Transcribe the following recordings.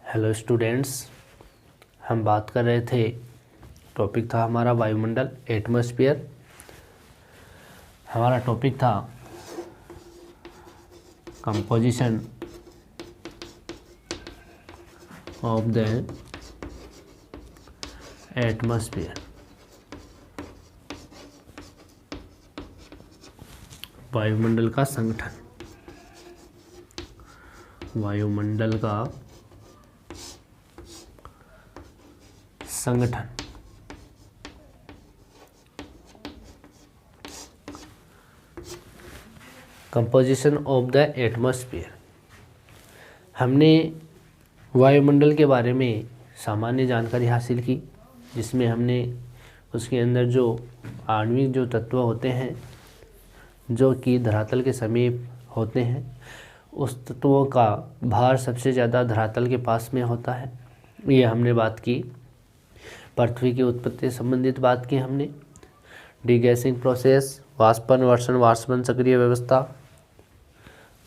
Hello students, हम बात कर रहे थे, टॉपिक था हमारा वायुमंडल एटमॉस्फेयर। हमारा टॉपिक था कंपोजिशन ऑफ द एटमॉस्फेयर, वायुमंडल का संगठन। वायुमंडल का संगठन। Composition of the atmosphere. हमने वायुमंडल के बारे में सामान्य जानकारी हासिल की, जिसमें हमने उसके अंदर जो आणविक जो तत्व होते हैं जो कि धरातल के समीप होते हैं, उस तत्वों का भार सबसे ज़्यादा धरातल के पास में होता है। ये हमने बात की। पृथ्वी की उत्पत्ति से संबंधित बात की हमने। डीगैसिंग प्रोसेस, वाष्पन चक्रीय व्यवस्था,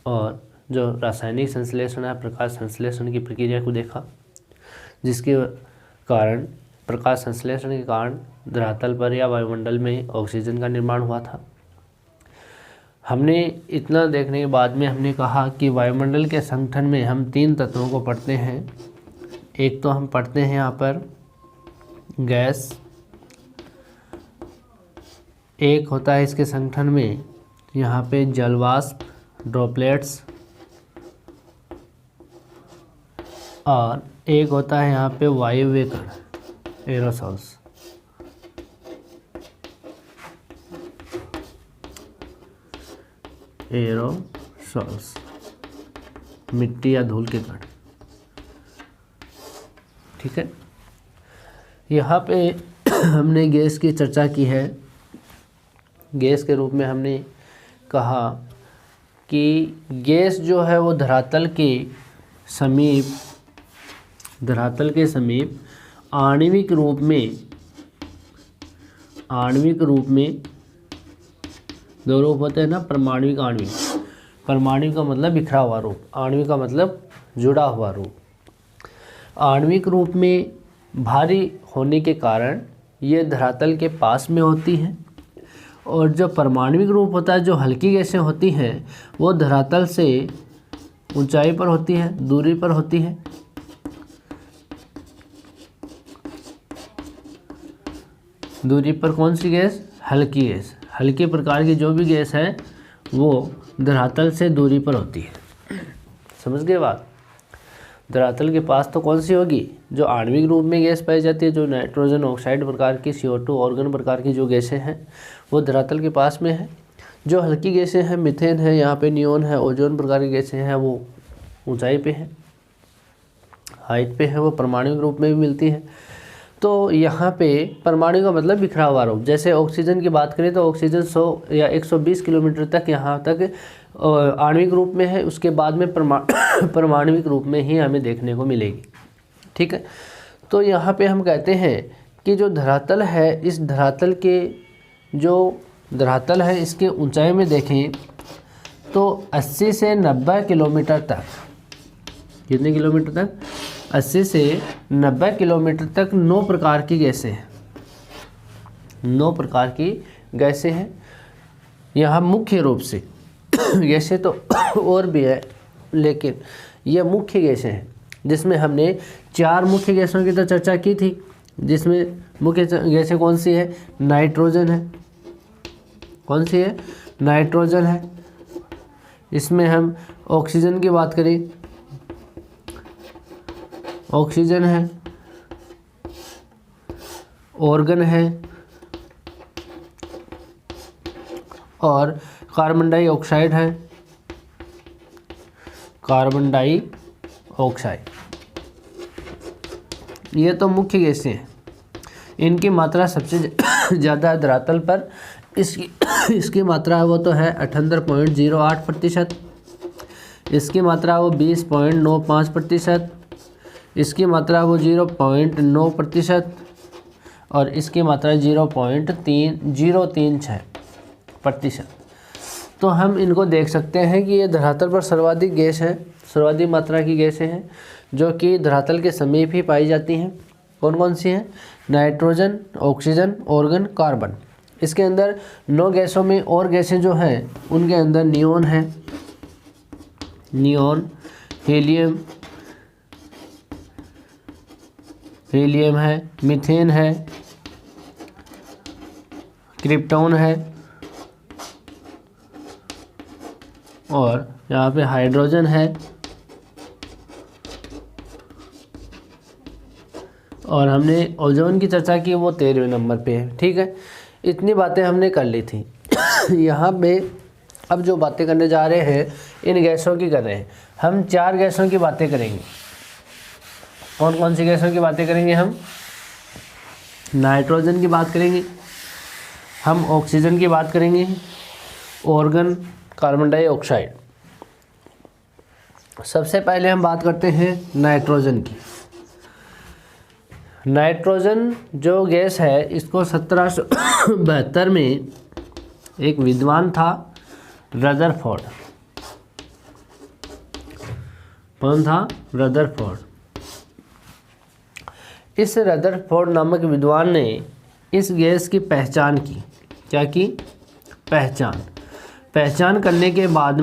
और जो रासायनिक संश्लेषण है, प्रकाश संश्लेषण की प्रक्रिया को देखा, जिसके कारण प्रकाश संश्लेषण के कारण धरातल पर या वायुमंडल में ऑक्सीजन का निर्माण हुआ था। हमने इतना देखने के बाद में हमने कहा कि वायुमंडल के संगठन में हम 3 तत्वों को पढ़ते हैं। एक तो हम पढ़ते हैं यहाँ पर गैस, एक होता है इसके संगठन में यहाँ पे जलवाष्प ड्रॉपलेट्स, और एक होता है यहाँ पे वायवीय कण एरोसॉल्स। एरोसॉल्स मिट्टी या धूल के कण। ठीक है, यहाँ पे हमने गैस की चर्चा की है। गैस के रूप में हमने कहा कि गैस जो है वो धरातल के समीप आणविक रूप में दो रूप होते हैं ना, परमाणविक आणविक। परमाणु का मतलब बिखरा हुआ रूप, आणविक का मतलब जुड़ा हुआ रूप। आणविक रूप में भारी होने के कारण ये धरातल के पास में होती हैं, और जो परमाणविक रूप होता है, जो हल्की गैसें होती हैं, वो धरातल से ऊंचाई पर होती है, दूरी पर होती है। दूरी पर कौन सी गैस? हल्की गैस। हल्के प्रकार की जो भी गैस है वो धरातल से दूरी पर होती है। समझ गए बात? धरातल के पास तो कौन सी होगी? जो आणविक रूप में गैस पाई जाती है, जो नाइट्रोजन ऑक्साइड प्रकार की, CO2 ऑर्गन प्रकार की जो गैसें हैं, वो धरातल के पास में है। जो हल्की गैसें हैं, मीथेन है, यहाँ पे नियोन है, ओजोन प्रकार की गैसें हैं, वो ऊंचाई पे है, हाइट पे है, वो परमाणु रूप में भी मिलती है। तो यहाँ पे परमाणु का मतलब बिखरा हुआ रूप। जैसे ऑक्सीजन की बात करें तो ऑक्सीजन 100 या 120 किलोमीटर तक यहाँ तक आणविक रूप में है, उसके बाद में परमाणविक रूप में ही हमें देखने को मिलेगी। ठीक है, तो यहाँ पे हम कहते हैं कि जो धरातल है, इस धरातल है इसके ऊंचाई में देखें तो 80 से 90 किलोमीटर तक। कितने किलोमीटर तक? 80 से 90 किलोमीटर तक 9 प्रकार की गैसें हैं। 9 प्रकार की गैसें हैं यहाँ मुख्य रूप से। गैसें तो और भी है, लेकिन ये मुख्य गैसें हैं, जिसमें हमने 4 मुख्य गैसों की तो चर्चा की थी। जिसमें मुख्य गैसें कौन सी है? नाइट्रोजन है। कौन सी है? नाइट्रोजन है। इसमें हम ऑक्सीजन की बात करें, ऑक्सीजन है, ऑर्गन है, और कार्बन डाइऑक्साइड है। कार्बन डाइऑक्साइड, ये तो मुख्य गैसें हैं। इनकी मात्रा सबसे ज़्यादा धरातल पर इसकी मात्रा वो तो है 78.08%। इसकी मात्रा वो 20.95%। इसकी मात्रा वो 0.9%, और इसकी मात्रा 0.036%। तो हम इनको देख सकते हैं कि ये धरातल पर सर्वाधिक गैस है, सर्वाधिक मात्रा की गैसें हैं। जो कि धरातल के समीप ही पाई जाती हैं। कौन कौन सी हैं? Nitrogen, oxygen, organ, carbon. इसके अंदर 9 गैसों में और गैसें जो हैं उनके अंदर नियोन है, नियोन, हीलियम, हीलियम है, मीथेन है, क्रिप्टॉन है और यहाँ पे हाइड्रोजन है और हमने ओजोन की चर्चा की, वो 13वें नंबर पे है। ठीक है, इतनी बातें हमने कर ली थी। यहाँ पे अब जो बातें करने जा रहे हैं इन गैसों की कर रहे हैं। हम 4 गैसों की बातें करेंगे। कौन कौन सी गैसों की बातें करेंगे? हम नाइट्रोजन की बात करेंगे, हम ऑक्सीजन की बात करेंगे, ऑर्गन, कार्बन डाइऑक्साइड। सबसे पहले हम बात करते हैं नाइट्रोजन की। नाइट्रोजन जो गैस है इसको 1772 में एक विद्वान था रदरफोर्ड। कौन था? रदरफोर्ड। इस रदरफोर्ड नामक विद्वान ने इस गैस की पहचान की। क्या की? पहचान करने के बाद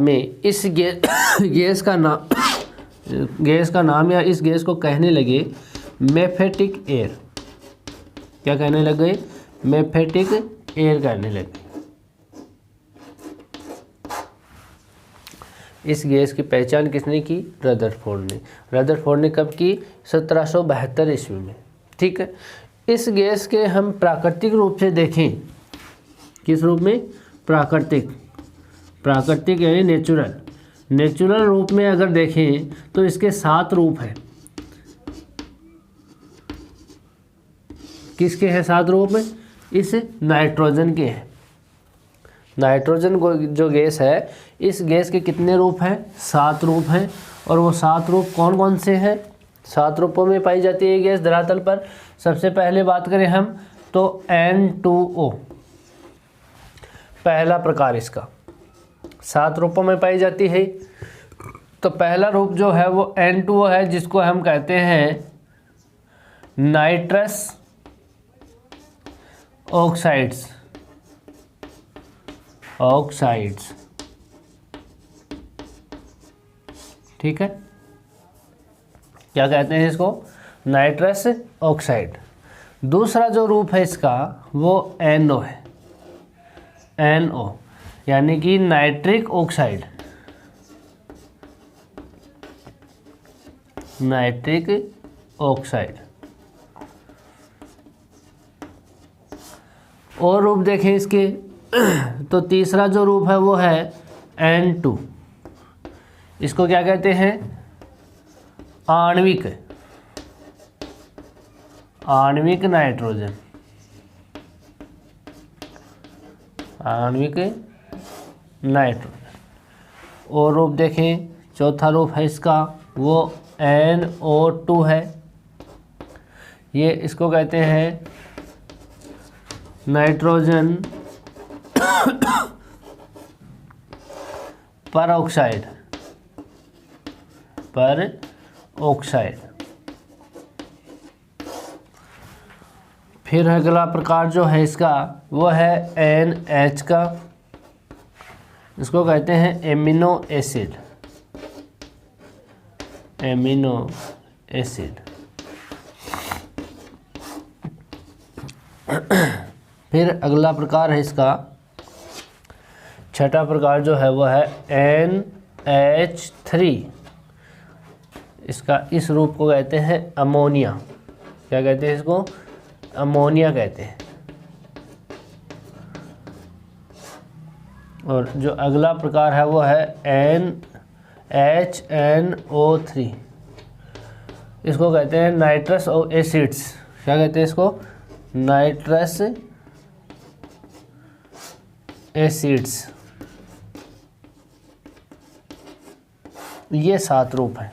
में इस गैस का नाम या इस गैस को कहने लगे मेफेटिक एयर। क्या कहने लगे? मेफेटिक एयर कहने लगे। इस गैस की पहचान किसने की? रदरफोर्ड ने। रदरफोर्ड ने कब की? 1772 ईस्वी में। ठीक है, इस गैस के हम प्राकृतिक रूप से देखें, किस रूप में? प्राकृतिक यानी नेचुरल रूप में अगर देखें तो इसके 7 रूप हैं। किसके हैं 7 रूप में? इस नाइट्रोजन के हैं। नाइट्रोजन जो गैस है, इस गैस के कितने रूप हैं? 7 रूप हैं। और वो 7 रूप कौन कौन से हैं? 7 रूपों में पाई जाती है गैस धरातल पर। सबसे पहले बात करें हम तो N2O, पहला प्रकार इसका 7 रूपों में पाई जाती है। तो पहला रूप जो है वो N2O है, जिसको हम कहते हैं नाइट्रस ऑक्साइड्स। ठीक है, क्या कहते हैं इसको? Nitrous oxide. दूसरा जो रूप है इसका वो NO है, NO यानी कि नाइट्रिक ऑक्साइड। और रूप देखें इसके तो तीसरा जो रूप है वो है N2। इसको क्या कहते हैं? आणविक नाइट्रोजन। और रूप देखें, चौथा रूप है इसका वो NO2 है। ये इसको कहते हैं नाइट्रोजन पर ऑक्साइड। फिर अगला प्रकार जो है इसका वो है NH का। इसको कहते हैं एमिनो एसिड। फिर अगला प्रकार है इसका, छठा प्रकार जो है वो है NH3। इसका इस रूप को कहते हैं अमोनिया। क्या कहते हैं इसको? अमोनिया कहते हैं। और जो अगला प्रकार है वो है NHNO3। इसको कहते हैं नाइट्रस एसिड्स। क्या कहते हैं इसको? Nitrous acids. ये 7 रूप हैं।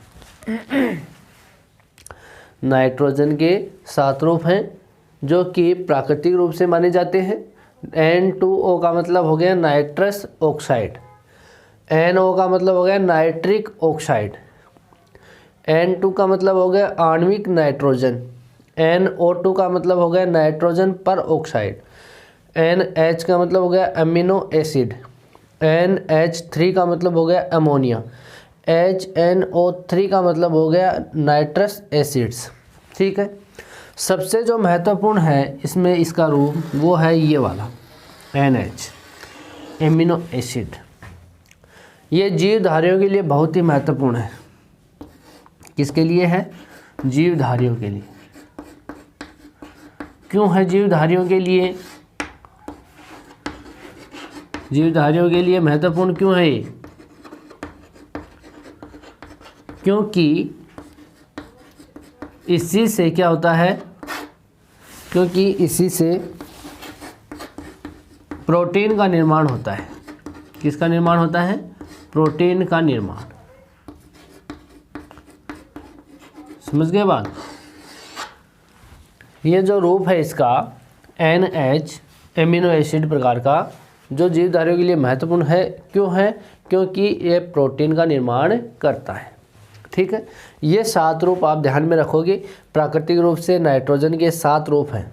नाइट्रोजन के 7 रूप हैं जो कि प्राकृतिक रूप से माने जाते हैं। N2O का मतलब हो गया नाइट्रस ऑक्साइड। NO का मतलब हो गया नाइट्रिक ऑक्साइड, N2 का मतलब हो गया आणविक नाइट्रोजन, NO2 का मतलब हो गया नाइट्रोजन पर ऑक्साइड, NH का मतलब हो गया अमीनो एसिड, NH3 का मतलब हो गया अमोनिया, HNO3 का मतलब हो गया नाइट्रस एसिड्स। ठीक है, सबसे जो महत्वपूर्ण है इसमें इसका रूप वो है ये वाला NH एमिनो एसिड। ये जीवधारियों के लिए बहुत ही महत्वपूर्ण है। किसके लिए है? जीवधारियों के लिए। क्यों है जीवधारियों के लिए? जीवधारियों के लिए महत्वपूर्ण क्यों है ये? क्योंकि इसी से क्या होता है, क्योंकि इसी से प्रोटीन का निर्माण होता है। किसका निर्माण होता है? प्रोटीन का निर्माण। समझ गए बात? ये जो रूप है इसका NH एमिनो एसिड प्रकार का, जो जीवधारियों के लिए महत्वपूर्ण है। क्यों है? क्योंकि ये प्रोटीन का निर्माण करता है। ठीक है, ये 7 रूप आप ध्यान में रखोगे। प्राकृतिक रूप से नाइट्रोजन के 7 रूप हैं।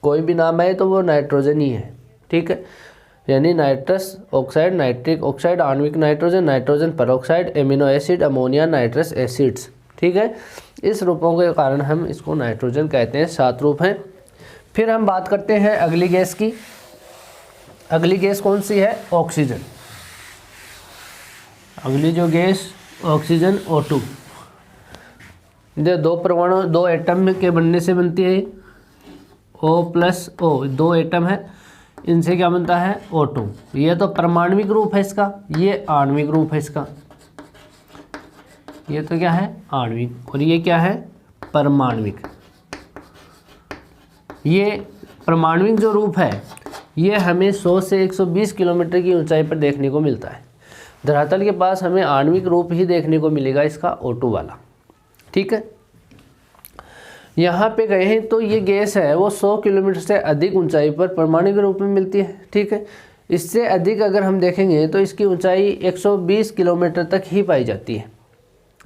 कोई भी नाम है तो वो नाइट्रोजन ही है। ठीक है, यानी नाइट्रस ऑक्साइड, नाइट्रिक ऑक्साइड, आणविक nitrogen, nitrogen peroxide, amino acid, ammonia, nitrous acids. ठीक है, इस रूपों के कारण हम इसको नाइट्रोजन कहते हैं। 7 रूप हैं। फिर हम बात करते हैं अगली गैस की। अगली गैस कौन सी है? ऑक्सीजन। अगली जो गैस ऑक्सीजन O2। दो परमाणु 2 एटम के बनने से बनती है। O+O 2 एटम है, इनसे क्या बनता है? O2। ये तो परमाणविक रूप है इसका, ये आणविक रूप है इसका। ये तो क्या है? आणविक। और ये क्या है? परमाणविक। ये परमाणविक जो रूप है ये हमें 100 से 120 किलोमीटर की ऊंचाई पर देखने को मिलता है। धरातल के पास हमें आणविक रूप ही देखने को मिलेगा इसका, O2 वाला। ठीक है, यहाँ पे गए हैं तो ये गैस है वो 100 किलोमीटर से अधिक ऊंचाई पर परमाणु रूप में मिलती है। ठीक है, इससे अधिक अगर हम देखेंगे तो इसकी ऊंचाई 120 किलोमीटर तक ही पाई जाती है।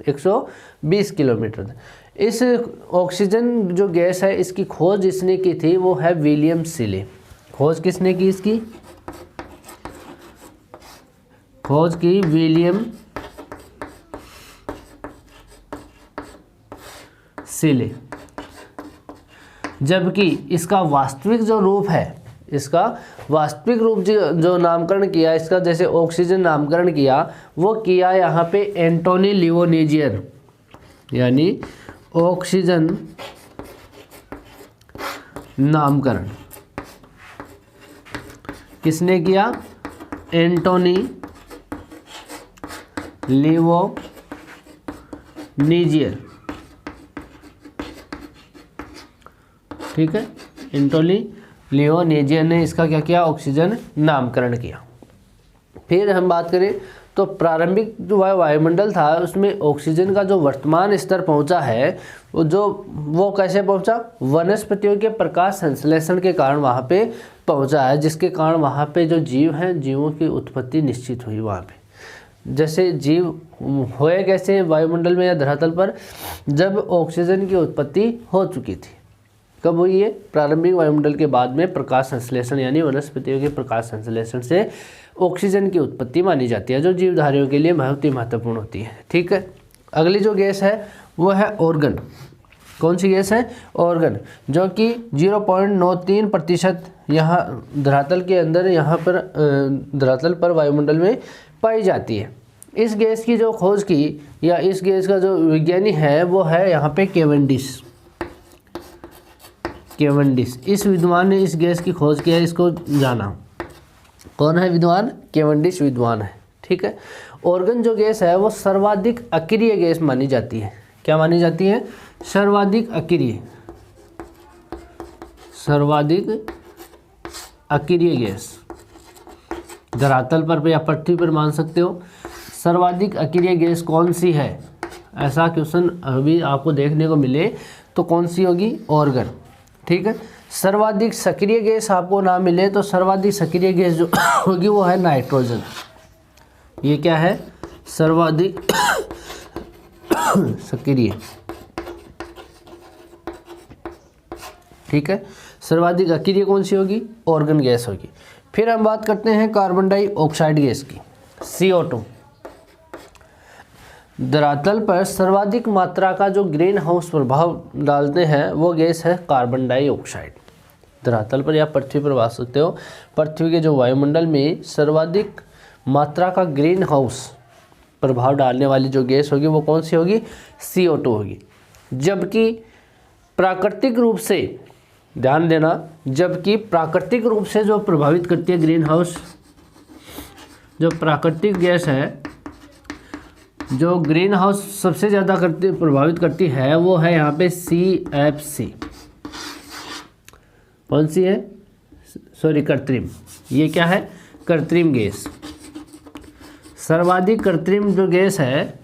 120 किलोमीटर तक। इस ऑक्सीजन जो गैस है इसकी खोज जिसने की थी वो है विलियम सीले। खोज किसने की इसकी? खोज की विलियम सीले। जबकि इसका वास्तविक जो रूप है, इसका वास्तविक रूप जो नामकरण किया इसका, जैसे ऑक्सीजन नामकरण किया, वो किया यहाँ पे एंटोनी लिवोनीजियर, यानी ऑक्सीजन नामकरण किसने किया? एंटोनी लिवोनीजियर। ठीक है, एंटोनी लिवोनीजियर ने इसका क्या किया? ऑक्सीजन नामकरण किया। फिर हम बात करें तो प्रारंभिक जो वायुमंडल था उसमें ऑक्सीजन का जो वर्तमान स्तर पहुंचा है वो कैसे पहुंचा? वनस्पतियों के प्रकाश संश्लेषण के कारण वहां पे पहुंचा है, जिसके कारण वहां पे जो जीव हैं, जीवों की उत्पत्ति निश्चित हुई वहां पे। जैसे जीव हुए कैसे वायुमंडल में या धरातल पर? जब ऑक्सीजन की उत्पत्ति हो चुकी थी। कब हुई है? प्रारंभिक वायुमंडल के बाद में प्रकाश संश्लेषण, यानी वनस्पतियों के प्रकाश संश्लेषण से ऑक्सीजन की उत्पत्ति मानी जाती है, जो जीवधारियों के लिए बहुत ही महत्वपूर्ण होती है। ठीक है, अगली जो गैस है वो है ऑर्गन। कौन सी गैस है? ऑर्गन, जो कि 0.93% यहाँ धरातल के अंदर, यहाँ पर धरातल पर वायुमंडल में पाई जाती है। इस गैस की जो खोज की या इस गैस का जो विज्ञानी है वो है यहाँ पे केवेंडिश। इस विद्वान ने इस गैस की खोज किया, इसको जाना। कौन है विद्वान? केवेंडिश विद्वान है। ठीक है, ऑर्गन जो गैस है वो सर्वाधिक अक्रिय गैस मानी जाती है। क्या मानी जाती है? सर्वाधिक अक्रिय गैस। धरातल पर या पृथ्वी पर मान सकते हो। सर्वाधिक अक्रिय गैस कौन सी है? ऐसा क्वेश्चन अभी आपको देखने को मिले तो कौन सी होगी? ऑर्गन। ठीक है, सर्वाधिक सक्रिय गैस आपको ना मिले तो सर्वाधिक सक्रिय गैस जो होगी वो है नाइट्रोजन। ये क्या है? सर्वाधिक सक्रिय, ठीक है। सर्वाधिक अक्रिय कौन सी होगी? ऑर्गन गैस होगी। फिर हम बात करते हैं कार्बन डाइऑक्साइड गैस की, CO2। धरातल पर सर्वाधिक मात्रा का जो ग्रीन हाउस प्रभाव डालते हैं वो गैस है कार्बन डाइऑक्साइड। धरातल पर या पृथ्वी पर बात सकते हो, पृथ्वी के जो वायुमंडल में सर्वाधिक मात्रा का ग्रीन हाउस प्रभाव डालने वाली जो गैस होगी वो कौन सी होगी? CO2 होगी। जबकि प्राकृतिक रूप से, ध्यान देना, जबकि प्राकृतिक रूप से जो प्रभावित करती है ग्रीन हाउस, जो प्राकृतिक गैस है, जो ग्रीन हाउस सबसे ज़्यादा प्रभावित करती है वो है यहाँ पे CFC। कौन सी है? सॉरी, कृत्रिम। ये क्या है? कृत्रिम गैस। सर्वाधिक कृत्रिम जो गैस है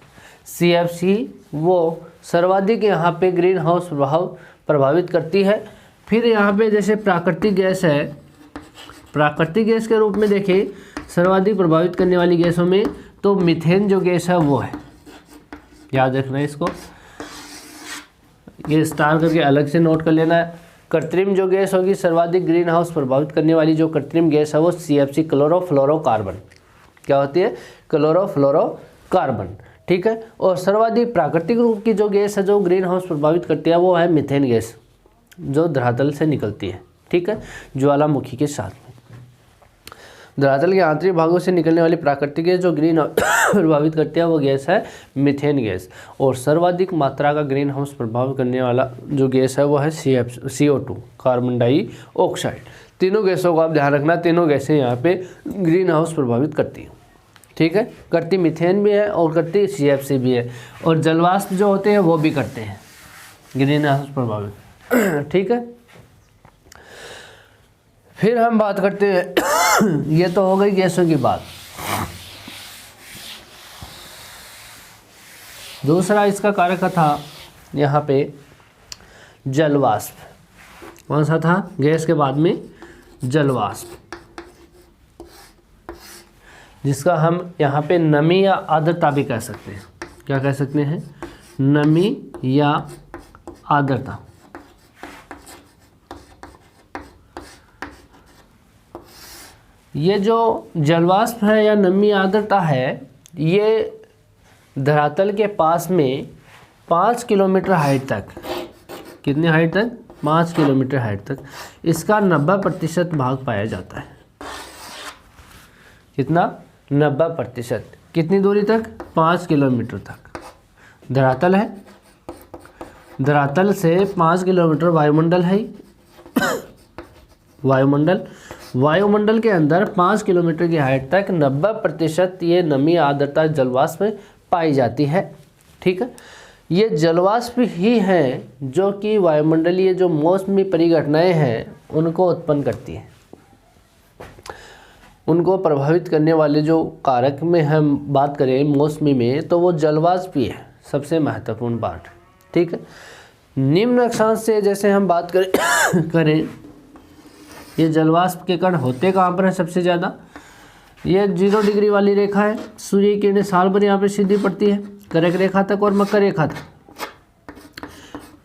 CFC, वो सर्वाधिक यहाँ पे ग्रीन हाउस प्रभाव प्रभावित करती है। फिर यहाँ पे जैसे प्राकृतिक गैस है, प्राकृतिक गैस के रूप में देखिए सर्वाधिक प्रभावित करने वाली गैसों में तो मीथेन जो गैस है वो है, याद रखना है इसको, ये स्टार करके अलग से नोट कर लेना है। कृत्रिम जो गैस होगी सर्वाधिक ग्रीन हाउस प्रभावित करने वाली जो कृत्रिम गैस है वो CFC, क्लोरोफ्लोरोकार्बन। क्या होती है? क्लोरोफ्लोरोकार्बन, ठीक है। और सर्वाधिक प्राकृतिक रूप की जो गैस है जो ग्रीन हाउस प्रभावित करती है वो है मीथेन गैस, जो धरातल से निकलती है, ठीक है, ज्वालामुखी के साथ में। धरातल के आंतरिक भागों से निकलने वाली प्राकृतिक गैस जो ग्रीन प्रभावित करती है वो गैस है मीथेन गैस। और सर्वाधिक मात्रा का ग्रीन हाउस प्रभाव करने वाला जो गैस है वो है CO2, कार्बन डाइऑक्साइड। तीनों गैसों को आप ध्यान रखना, तीनों गैसें यहाँ पे ग्रीन हाउस प्रभावित करती हैं, ठीक है। करती मीथेन भी है और करती CFC भी है, और जलवाष्प जो होते हैं वो भी करते हैं ग्रीन हाउस प्रभावित, ठीक है। फिर हम बात करते हैं ये तो हो गई गैसों की बात। दूसरा इसका कारक था यहाँ पे जलवाष्प। कौन सा था? गैस के बाद में जलवाष्प, जिसका हम यहाँ पे नमी या आर्द्रता भी कह सकते हैं। क्या कह सकते हैं? नमी या आर्द्रता। ये जो जलवाष्प है या नमी आर्द्रता है, ये धरातल के पास में 5 किलोमीटर हाइट तक, कितनी हाइट तक? 5 किलोमीटर हाइट तक इसका 90% भाग पाया जाता है। कितना? 90%। कितनी दूरी तक? 5 किलोमीटर तक धरातल है। धरातल से 5 किलोमीटर वायुमंडल है। वायुमंडल के अंदर 5 किलोमीटर की हाइट तक 90% ये नमी आर्द्रता जलवाष्प में पाई जाती है, ठीक है। ये जलवाष्प ही हैं जो कि वायुमंडलीय जो मौसमी परिघटनाएं हैं उनको उत्पन्न करती हैं। उनको प्रभावित करने वाले जो कारक में हम बात करें मौसमी में, तो वो जलवाष्प ही है सबसे महत्वपूर्ण पार्ट, ठीक है। निम्न अक्षांश से जैसे हम बात करें ये जलवाष्प के कण होते कहाँ पर है सबसे ज़्यादा? ये 0 डिग्री वाली रेखा है, सूर्य की किरणें साल भर यहाँ पर सीधी पड़ती है, कर्क रेखा तक और मकर रेखा तक।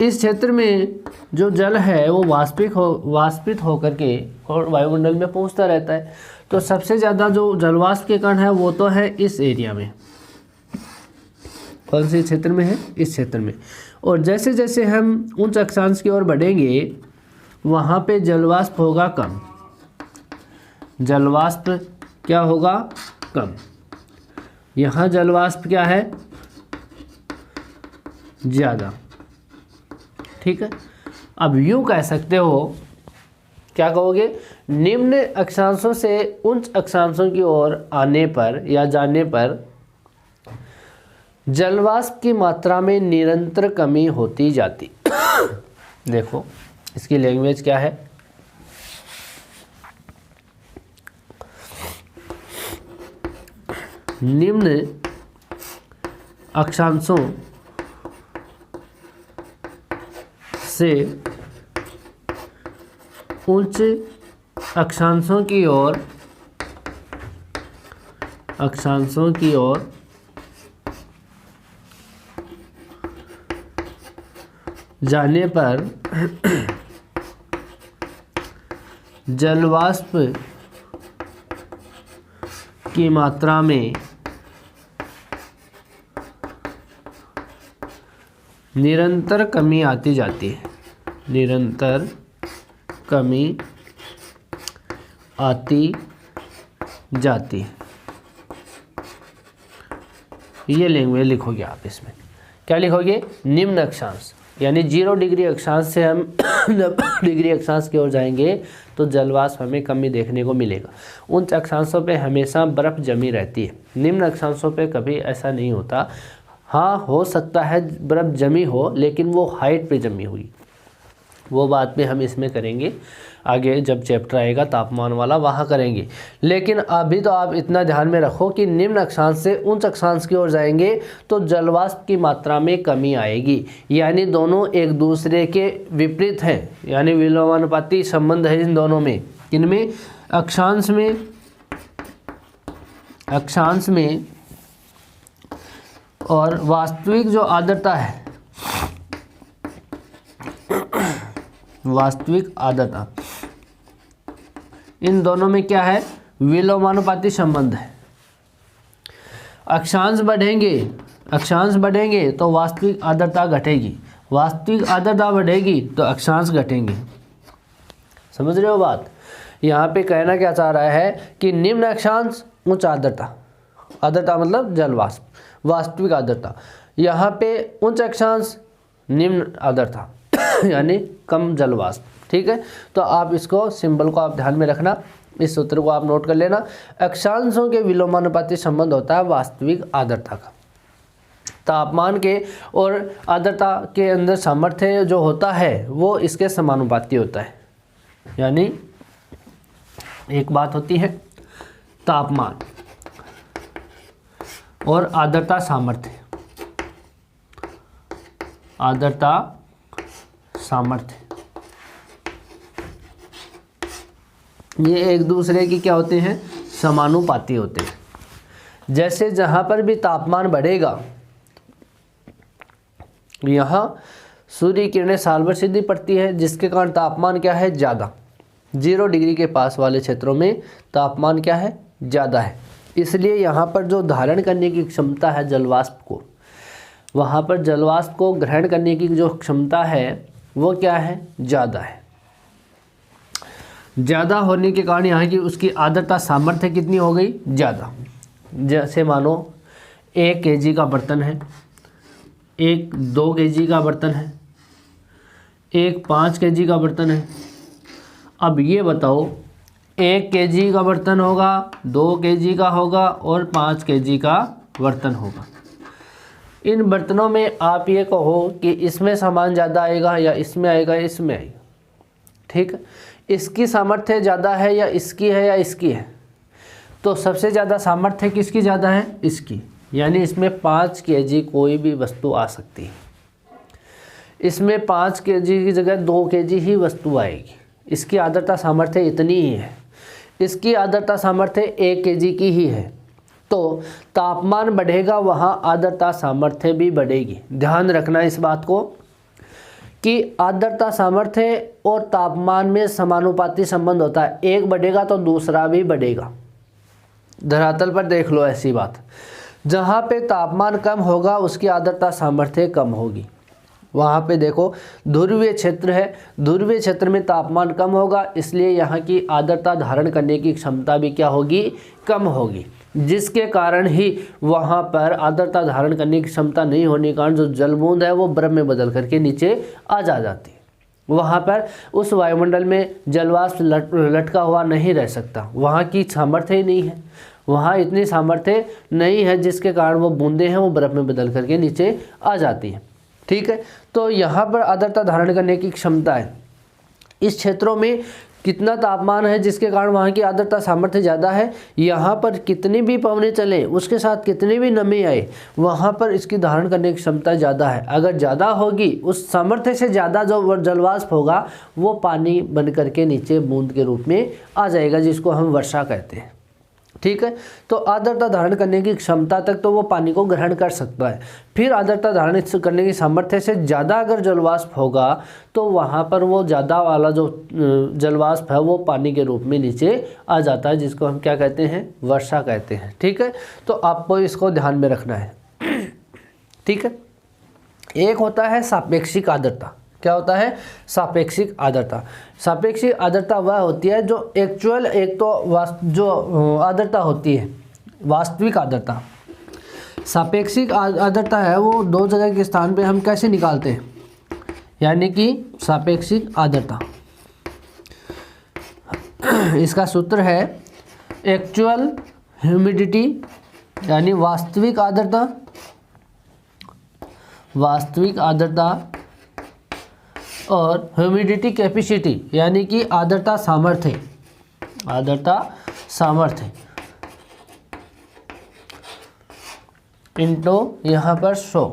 इस क्षेत्र में जो जल है वो वाष्पित होकर के और वायुमंडल में पहुँचता रहता है। तो सबसे ज़्यादा जो जलवाष्प के कण है वो तो है इस एरिया में। कौन से क्षेत्र में है? इस क्षेत्र में। और जैसे जैसे हम उच्च अक्षांश की ओर बढ़ेंगे वहाँ पे जलवाष्प होगा कम। जलवाष्प क्या होगा? कम। यहाँ जलवाष्प क्या है? ज़्यादा, ठीक है। अब यूँ कह सकते हो, क्या कहोगे? निम्न अक्षांशों से उच्च अक्षांशों की ओर आने पर या जाने पर जलवाष्प की मात्रा में निरंतर कमी होती जाती। देखो इसकी लैंग्वेज क्या है? निम्न अक्षांशों से उच्च अक्षांशों की ओर अक्षांशों की ओर जाने पर जलवाष्प की मात्रा में निरंतर कमी आती जाती है, निरंतर कमी आती जाती है। ये लैंग्वेज लिखोगे आप। इसमें क्या लिखोगे? निम्न अक्षांश, यानी 0 डिग्री अक्षांश से हम 90 डिग्री अक्षांश की ओर जाएंगे तो जलवाष्प हमें कमी देखने को मिलेगा। उच्च अक्षांशों पे हमेशा बर्फ़ जमी रहती है, निम्न अक्षांशों पे कभी ऐसा नहीं होता। हाँ, हो सकता है बर्फ़ जमी हो, लेकिन वो हाइट पे जमी हुई, वो बात में हम इसमें करेंगे आगे, जब चैप्टर आएगा तापमान वाला वहाँ करेंगे। लेकिन अभी तो आप इतना ध्यान में रखो कि निम्न अक्षांश से उच्च अक्षांश की ओर जाएंगे तो जलवाष्प की मात्रा में कमी आएगी, यानी दोनों एक दूसरे के विपरीत हैं, यानी विलोमानुपाती संबंध है इन दोनों में। किनमें? अक्षांश में और वास्तविक जो आर्द्रता है, वास्तविक आर्द्रता, इन दोनों में क्या है? विलोमानुपाती संबंध है। अक्षांश बढ़ेंगे तो वास्तविक आर्द्रता घटेगी, वास्तविक आर्द्रता बढ़ेगी तो अक्षांश घटेंगे। समझ रहे हो बात? यहाँ पे कहना क्या चाह रहा है कि निम्न अक्षांश उच्च आर्द्रता, आर्द्रता मतलब जलवाष्प, वास्तविक आर्द्रता। यहाँ पे उच्च अक्षांश निम्न आर्द्रता यानी कम जलवाष्प। ठीक है, तो आप इसको सिंबल को आप ध्यान में रखना, इस सूत्र को आप नोट कर लेना। अक्षांशों के विलोमानुपाती संबंध होता है वास्तविक आर्द्रता का। तापमान के और आर्द्रता के अंदर सामर्थ्य जो होता है वो इसके समानुपाती होता है। यानी एक बात होती है तापमान और आर्द्रता सामर्थ्य, आर्द्रता सामर्थ्य, ये एक दूसरे की क्या होते हैं? समानुपाती होते हैं। जैसे जहाँ पर भी तापमान बढ़ेगा, यहाँ सूर्य किरणें साल भर सीधी पड़ती है, जिसके कारण तापमान क्या है? ज़्यादा। 0 डिग्री के पास वाले क्षेत्रों में तापमान क्या है? ज़्यादा है। इसलिए यहाँ पर जो धारण करने की क्षमता है जलवाष्प को, वहाँ पर जलवाष्प को ग्रहण करने की जो क्षमता है वो क्या है? ज़्यादा है। ज़्यादा होने के कारण यहाँ की उसकी आर्द्रता सामर्थ्य कितनी हो गई? ज़्यादा। जैसे मानो 1 kg का बर्तन है, एक 2 kg का बर्तन है, एक 5 kg का बर्तन है। अब ये बताओ 1 kg का बर्तन होगा, 2 kg का होगा और 5 kg का बर्तन होगा। इन बर्तनों में आप ये कहो कि इसमें सामान ज़्यादा आएगा या इसमें आएगा, इसमें आएगा। ठीक है, इसकी सामर्थ्य ज़्यादा है या इसकी है या इसकी है? तो सबसे ज़्यादा सामर्थ्य किसकी ज़्यादा है? इसकी। यानी इसमें 5 kg कोई भी वस्तु आ सकती है। इसमें 5 kg की जगह 2 kg ही वस्तु आएगी। इसकी आर्द्रता सामर्थ्य इतनी ही है, इसकी आर्द्रता सामर्थ्य 1 kg की ही है। तो तापमान बढ़ेगा वहाँ आर्द्रता सामर्थ्य भी बढ़ेगी। ध्यान रखना इस बात को कि आर्द्रता सामर्थ्य और तापमान में समानुपाती संबंध होता है। एक बढ़ेगा तो दूसरा भी बढ़ेगा। धरातल पर देख लो ऐसी बात, जहाँ पे तापमान कम होगा उसकी आर्द्रता सामर्थ्य कम होगी। वहाँ पे देखो ध्रुवीय क्षेत्र है, ध्रुवीय क्षेत्र में तापमान कम होगा, इसलिए यहाँ की आर्द्रता धारण करने की क्षमता भी क्या होगी? कम होगी, जिसके कारण ही वहाँ पर आर्द्रता धारण करने की क्षमता नहीं होने के कारण जो जलबूंद है वो बर्फ में बदल करके नीचे आ जाती है। वहाँ पर उस वायुमंडल में जलवाष्प लटका हुआ नहीं रह सकता, वहाँ की सामर्थ्य ही नहीं है, वहाँ इतनी सामर्थ्य नहीं है, जिसके कारण वो बूंदें हैं वो बर्फ में बदल करके नीचे आ जाती हैं। ठीक है, तो यहाँ पर आर्द्रता धारण करने की क्षमता है। इस क्षेत्रों में कितना तापमान है जिसके कारण वहाँ की आर्द्रता सामर्थ्य ज़्यादा है। यहाँ पर कितनी भी पवनें चले, उसके साथ कितनी भी नमी आए, वहाँ पर इसकी धारण करने की क्षमता ज़्यादा है। अगर ज़्यादा होगी, उस सामर्थ्य से ज़्यादा जो जलवाष्प होगा वो पानी बन करके नीचे बूंद के रूप में आ जाएगा, जिसको हम वर्षा कहते हैं। ठीक है। तो आर्द्रता धारण करने की क्षमता तक तो वो पानी को ग्रहण कर सकता है। फिर आर्द्रता धारण करने की सामर्थ्य से ज़्यादा अगर जलवाष्प होगा तो वहाँ पर वो ज़्यादा वाला जो जलवाष्प है वो पानी के रूप में नीचे आ जाता है, जिसको हम क्या कहते हैं, वर्षा कहते हैं। ठीक है, तो आपको इसको ध्यान में रखना है। ठीक है, एक होता है सापेक्षिक आर्द्रता। क्या होता है? सापेक्षिक आर्द्रता। सापेक्षिक आर्द्रता वह होती है जो एक्चुअल, एक तो जो आर्द्रता होती है वास्तविक आर्द्रता। सापेक्षिक आर्द्रता है वो दो जगह के स्थान पे हम कैसे निकालते हैं, यानी कि सापेक्षिक आर्द्रता, इसका सूत्र है एक्चुअल ह्यूमिडिटी यानी वास्तविक आर्द्रता, वास्तविक आर्द्रता, और ह्यूमिडिटी कैपेसिटी यानी कि आर्द्रता सामर्थ्य, आर्द्रता सामर्थ्य इनटू यहाँ पर 100।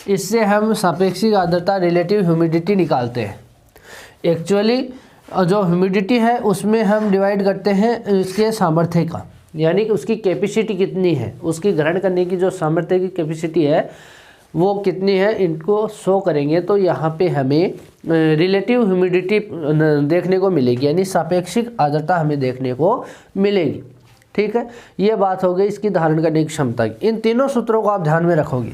इससे हम सापेक्षिक आर्द्रता रिलेटिव ह्यूमिडिटी निकालते हैं। एक्चुअली जो ह्यूमिडिटी है उसमें हम डिवाइड करते हैं इसके सामर्थ्य का, यानी कि उसकी कैपेसिटी कितनी है, उसकी ग्रहण करने की जो सामर्थ्य की कैपेसिटी है वो कितनी है, इनको 100 करेंगे तो यहाँ पे हमें रिलेटिव ह्यूमिडिटी देखने को मिलेगी, यानी सापेक्षिक आर्द्रता हमें देखने को मिलेगी। ठीक है, ये बात हो गई इसकी धारण करने की क्षमता की। इन तीनों सूत्रों को आप ध्यान में रखोगे।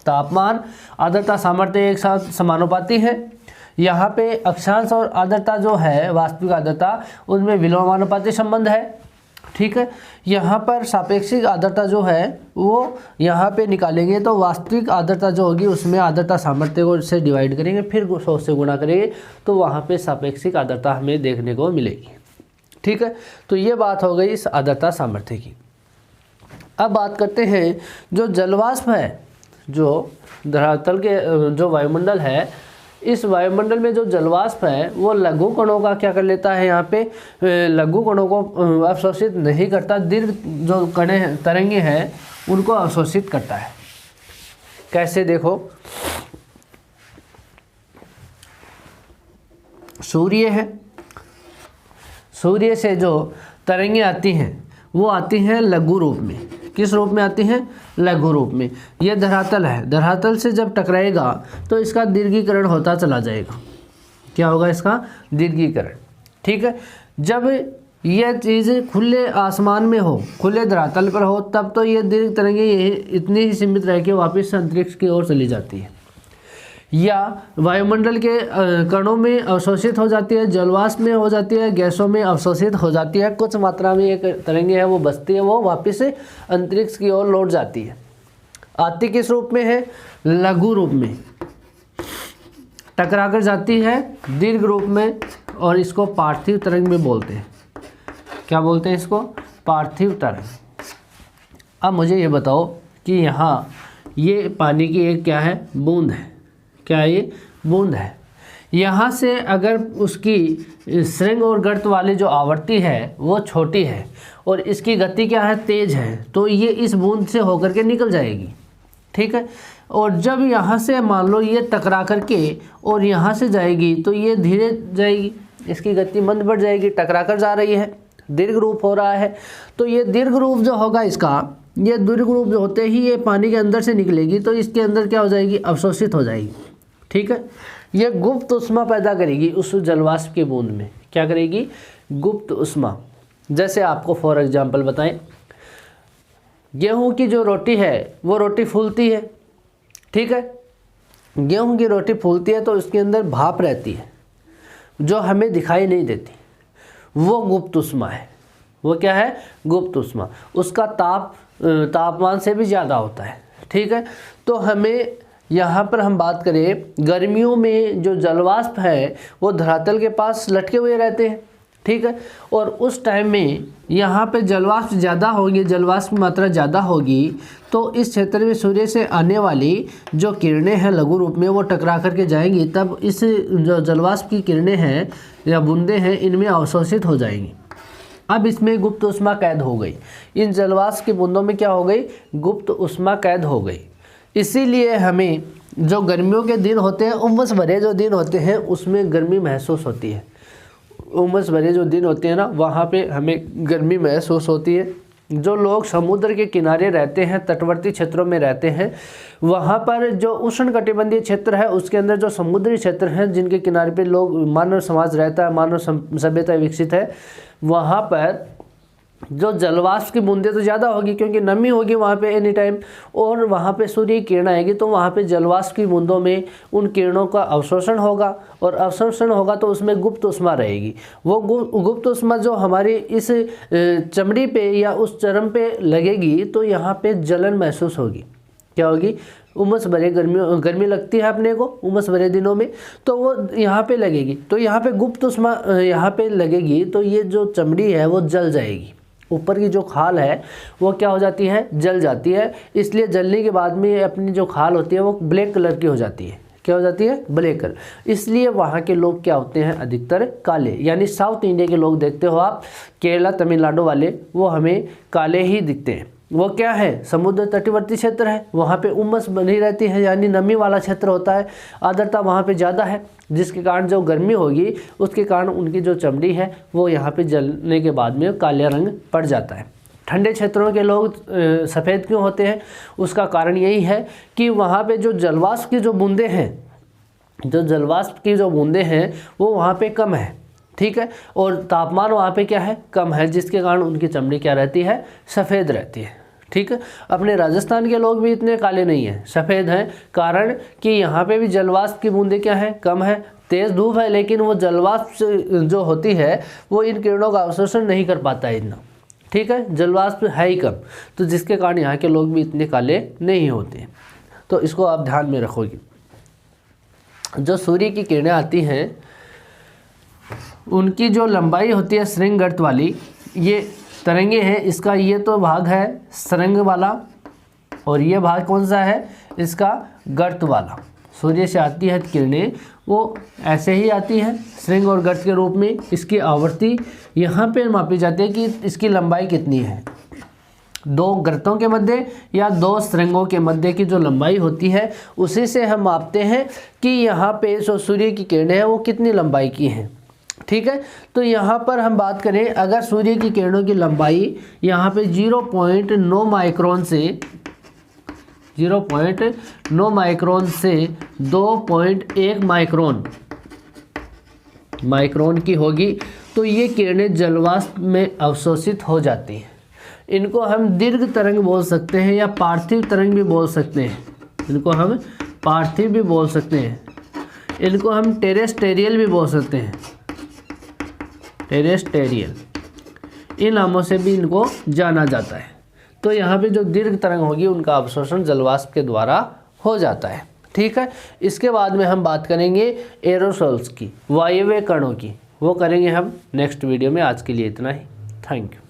तापमान, आर्द्रता, सामर्थ्य एक साथ समानुपाती है। यहाँ पे अक्षांश और आर्द्रता जो है वास्तविक आर्द्रता, उनमें विलोमानुपाती संबंध है। ठीक है, यहाँ पर सापेक्षिक आर्द्रता जो है वो यहाँ पे निकालेंगे तो वास्तविक आर्द्रता जो होगी उसमें आर्द्रता सामर्थ्य को से डिवाइड करेंगे, फिर 100 से गुणा करेंगे तो वहाँ पे सापेक्षिक आर्द्रता हमें देखने को मिलेगी। ठीक है, तो ये बात हो गई इस आर्द्रता सामर्थ्य की। अब बात करते हैं जो जलवाष्प है, जो धरातल के जो वायुमंडल है, इस वायुमंडल में जो जलवाष्प है वो लघु कणों का क्या कर लेता है, यहाँ पे लघु कणों को अवशोषित नहीं करता, दीर्घ जो कणे हैं, तरंगे हैं, उनको अवशोषित करता है। कैसे? देखो, सूर्य है, सूर्य से जो तरंगे आती हैं वो आती हैं लघु रूप में। किस रूप में आती हैं? लघु रूप में। ये धरातल है, धरातल से जब टकराएगा तो इसका दीर्घीकरण होता चला जाएगा। क्या होगा? इसका दीर्घीकरण। ठीक है, जब यह चीज़ खुले आसमान में हो, खुले धरातल पर हो, तब तो ये दीर्घ तरंगे यही इतनी ही सीमित रह के वापस अंतरिक्ष की ओर चली जाती है, या वायुमंडल के कणों में अवशोषित हो जाती है, जलवाष्प में हो जाती है, गैसों में अवशोषित हो जाती है। कुछ मात्रा में एक तरंगे है वो बचती है, वो वापस अंतरिक्ष की ओर लौट जाती है। आती किस रूप में है? लघु रूप में। टकरा कर जाती है दीर्घ रूप में, और इसको पार्थिव तरंग में बोलते हैं। क्या बोलते हैं इसको? पार्थिव तरंग। अब मुझे ये बताओ कि यहाँ ये पानी की एक क्या है? बूंद है। क्या है ये? बूंद है। यहाँ से अगर उसकी श्रृंग और गर्त वाली जो आवृत्ति है वो छोटी है और इसकी गति क्या है? तेज है, तो ये इस बूंद से होकर के निकल जाएगी। ठीक है, और जब यहाँ से मान लो ये टकरा करके और यहाँ से जाएगी तो ये धीरे जाएगी, इसकी गति मंद बढ़ जाएगी, टकरा कर जा रही है, दीर्घ रूप हो रहा है। तो ये दीर्घ रूप जो होगा इसका, ये दीर्घ रूप जो होते ही ये पानी के अंदर से निकलेगी तो इसके अंदर क्या हो जाएगी? अवशोषित हो जाएगी। ठीक है, ये गुप्त उष्मा पैदा करेगी उस जलवाष्प की बूंद में। क्या करेगी? गुप्त उष्मा। जैसे आपको फॉर एग्जांपल बताएं, गेहूं की जो रोटी है वो रोटी फूलती है। ठीक है, गेहूं की रोटी फूलती है तो उसके अंदर भाप रहती है जो हमें दिखाई नहीं देती, वो गुप्त उष्मा है। वो क्या है? गुप्त उष्मा। उसका तापमान से भी ज़्यादा होता है। ठीक है, तो हमें यहाँ पर हम बात करें, गर्मियों में जो जलवाष्प है वो धरातल के पास लटके हुए रहते हैं। ठीक है, और उस टाइम में यहाँ पे जलवाष्प ज़्यादा होगी, जलवाष्प की मात्रा ज़्यादा होगी, तो इस क्षेत्र में सूर्य से आने वाली जो किरणें हैं लघु रूप में वो टकरा करके जाएंगी, तब इस जो जलवाष्प की किरणें हैं या बूंदें हैं इनमें अवशोषित हो जाएंगी। अब इसमें गुप्त उष्मा कैद हो गई, इन जलवाष्प की बूंदों में क्या हो गई? गुप्त उष्मा कैद हो गई। इसीलिए हमें जो गर्मियों के दिन होते हैं, उमस भरे जो दिन होते हैं, उसमें गर्मी महसूस होती है। उमस भरे जो दिन होते हैं ना, वहाँ पे हमें गर्मी महसूस होती है। जो लोग समुद्र के किनारे रहते हैं, तटवर्ती क्षेत्रों में रहते हैं, वहाँ पर जो उष्णकटिबंधीय क्षेत्र है उसके अंदर जो समुद्री क्षेत्र हैं जिनके किनारे पे लोग मानव समाज रहता है, मानव सभ्यता विकसित है, वहाँ पर जो जलवाष्प की बूंदें तो ज़्यादा होगी क्योंकि नमी होगी वहाँ पे एनी टाइम, और वहाँ पे सूर्य की किरण आएगी तो वहाँ पे जलवाष्प की बूंदों में उन किरणों का अवशोषण होगा, और अवशोषण होगा तो उसमें गुप्त उष्मा रहेगी। वो गुप्त उष्मा जो हमारी इस चमड़ी पे या उस चर्म पे लगेगी तो यहाँ पे जलन महसूस होगी। क्या होगी? उमस भरे गर्मी लगती है अपने को उमस भरे दिनों में, तो वो यहाँ पे लगेगी, तो यहाँ पे गुप्त उष्मा यहाँ पे लगेगी तो ये जो चमड़ी है वो जल जाएगी। ऊपर की जो खाल है वो क्या हो जाती है? जल जाती है। इसलिए जलने के बाद में अपनी जो खाल होती है वो ब्लैक कलर की हो जाती है। क्या हो जाती है? Black colour. इसलिए वहाँ के लोग क्या होते हैं? अधिकतर काले, यानी साउथ इंडिया के लोग देखते हो आप, केरला तमिलनाडु वाले, वो हमें काले ही दिखते हैं। वो क्या है? समुद्र तटवर्ती क्षेत्र है, वहाँ पे उमस बनी रहती है, यानी नमी वाला क्षेत्र होता है, आर्द्रता वहाँ पे ज़्यादा है, जिसके कारण जो गर्मी होगी उसके कारण उनकी जो चमड़ी है वो यहाँ पे जलने के बाद में काले रंग पड़ जाता है। ठंडे क्षेत्रों के लोग सफ़ेद क्यों होते हैं? उसका कारण यही है कि वहाँ पे जो जलवाष्प की जो बूंदें हैं, जो जलवाष्प की जो बूंदें हैं वो वहाँ पे कम है, ठीक है, और तापमान वहाँ पे क्या है? कम है, जिसके कारण उनकी चमड़ी क्या रहती है? सफ़ेद रहती है, ठीक है। अपने राजस्थान के लोग भी इतने काले नहीं हैं, सफ़ेद हैं, कारण कि यहाँ पे भी जलवाष्प की बूंदें क्या है? कम है। तेज़ धूप है लेकिन वो जलवाष्प जो होती है वो इन किरणों का अवशोषण नहीं कर पाता है इतना, ठीक है, जलवाष्प है ही कम, तो जिसके कारण यहाँ के लोग भी इतने काले नहीं होते। तो इसको आप ध्यान में रखोगे। जो सूर्य की किरणें आती हैं उनकी जो लंबाई होती है श्रृंग गर्त वाली, ये तरंगे हैं, इसका ये तो भाग है श्रृंग वाला, और ये भाग कौन सा है? इसका गर्त वाला। सूर्य से आती है किरणें वो ऐसे ही आती है श्रृंग और गर्त के रूप में। इसकी आवृत्ति यहाँ पे मापी जाती है कि इसकी लंबाई कितनी है। दो गर्तों के मध्य या दो श्रृंगों के मध्य की जो लंबाई होती है उसी से हम मापते हैं कि यहाँ पे जो सूर्य की किरणें हैं वो कितनी लंबाई की हैं, ठीक है। तो यहाँ पर हम बात करें, अगर सूर्य की किरणों की लंबाई यहाँ पे 0.9 माइक्रोन से 2.1 माइक्रोन की होगी तो ये किरणें जलवाष्प में अवशोषित हो जाती हैं। इनको हम दीर्घ तरंग बोल सकते हैं या पार्थिव तरंग भी बोल सकते हैं। इनको हम पार्थिव भी बोल सकते हैं, इनको हम टेरेस्टेरियल भी बोल सकते हैं, टेरेस्टेरियल, इन नामों से भी इनको जाना जाता है। तो यहाँ पे जो दीर्घ तरंग होगी उनका अवशोषण जलवाष्प के द्वारा हो जाता है, ठीक है। इसके बाद में हम बात करेंगे एरोसोल्स की, वायवीय कणों की, वो करेंगे हम नेक्स्ट वीडियो में। आज के लिए इतना ही, थैंक यू।